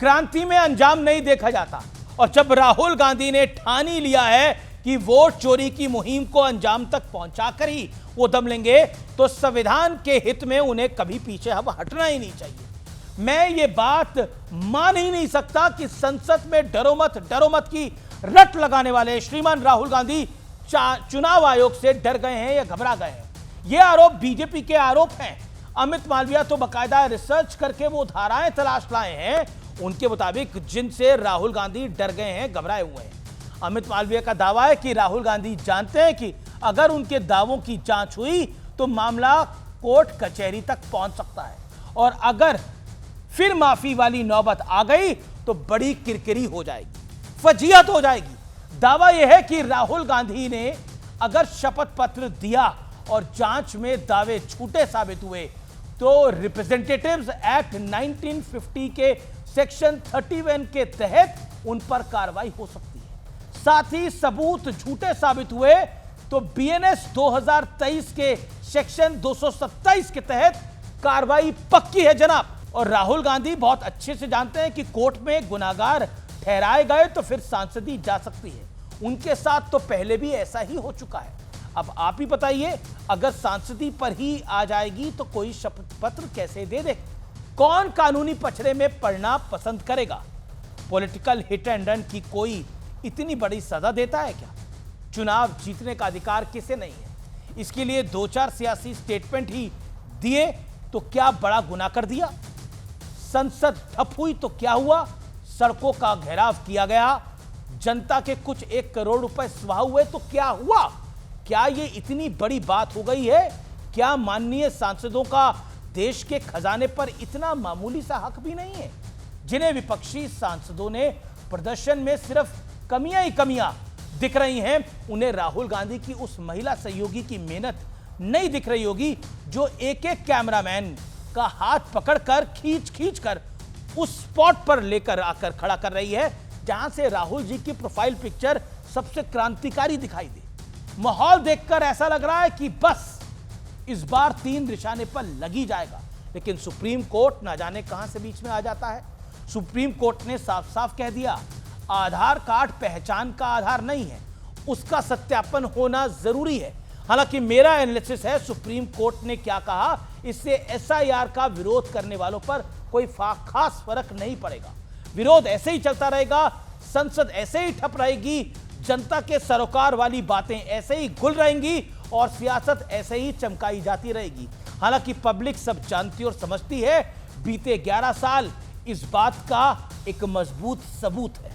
क्रांति में अंजाम नहीं देखा जाता। और जब राहुल गांधी ने ठान ही लिया है कि वोट चोरी की मुहिम को अंजाम तक पहुंचाकर ही वो दम लेंगे, तो संविधान के हित में उन्हें कभी पीछे अब हटना ही नहीं चाहिए। मैं ये बात मान ही नहीं सकता कि संसद में डरो मत की रट लगाने वाले श्रीमान राहुल गांधी चुनाव आयोग से डर गए हैं या घबरा गए हैं। ये आरोप बीजेपी के आरोप हैं। अमित मालविया तो बकायदा रिसर्च करके वो धाराएं तलाश लाए हैं उनके मुताबिक, जिनसे राहुल गांधी डर गए हैं, घबराए हुए हैं। अमित मालविया का दावा है कि राहुल गांधी जानते हैं कि अगर उनके दावों की जांच हुई तो मामला कोर्ट कचहरी तक पहुंच सकता है, और अगर फिर माफी वाली नौबत आ गई तो बड़ी किरकिरी हो जाएगी, फजीहत हो जाएगी। दावा यह है कि राहुल गांधी ने अगर शपथ पत्र दिया और जांच में दावे झूठे साबित हुए तो रिप्रेजेंटेटिव्स एक्ट 1950 के सेक्शन 31 के तहत उन पर कार्रवाई हो सकती है। साथ ही सबूत झूठे साबित हुए तो बीएनएस 2023 के सेक्शन 227 के तहत कार्रवाई पक्की है जनाब। और राहुल गांधी बहुत अच्छे से जानते हैं कि कोर्ट में गुनाहगार ठहराए गए तो फिर सांसदी जा सकती है। उनके साथ तो पहले भी ऐसा ही हो चुका है। अब आप ही बताइए, अगर सांसदी पर ही आ जाएगी तो कोई शपथ पत्र कैसे दे दे? कौन कानूनी पचड़े में पड़ना पसंद करेगा? पॉलिटिकल हिट एंड रन की कोई इतनी बड़ी सजा देता है क्या? चुनाव जीतने का अधिकार किसे नहीं है? इसके लिए 2-4 सियासी स्टेटमेंट ही दिए तो क्या बड़ा गुनाह कर दिया? संसद ठप हुई तो क्या हुआ? सड़कों का घेराव किया गया, जनता के कुछ 1 करोड़ रुपए स्वाह हुए तो क्या हुआ? क्या ये इतनी बड़ी बात हो गई है? क्या माननीय सांसदों का देश के खजाने पर इतना मामूली सा हक भी नहीं है? जिन्हें विपक्षी सांसदों ने प्रदर्शन में सिर्फ कमियां ही कमियां दिख रही हैं, उन्हें राहुल गांधी की उस महिला सहयोगी की मेहनत नहीं दिख रही होगी जो एक-एक कैमरामैन का हाथ पकड़कर खींच कर उस स्पॉट पर लेकर आकर खड़ा कर रही है जहां से राहुल जी की प्रोफाइल पिक्चर सबसे क्रांतिकारी दिखाई दे। माहौल देखकर ऐसा लग रहा है कि बस इस बार 3 निशाने पर लगी जाएगा। लेकिन सुप्रीम कोर्ट ना जाने कहां से बीच में आ जाता है। सुप्रीम कोर्ट ने साफ साफ कह दिया, आधार कार्ड पहचान का आधार नहीं है, उसका सत्यापन होना जरूरी है। हालांकि मेरा एनालिसिस है, सुप्रीम कोर्ट ने क्या कहा, इससे एसआईआर का विरोध करने वालों पर कोई खास फर्क नहीं पड़ेगा। विरोध ऐसे ही चलता रहेगा, संसद ऐसे ही ठप रहेगी, जनता के सरोकार वाली बातें ऐसे ही घुल रहेंगी और सियासत ऐसे ही चमकाई जाती रहेगी। हालांकि पब्लिक सब जानती और समझती है, बीते 11 साल इस बात का एक मजबूत सबूत है।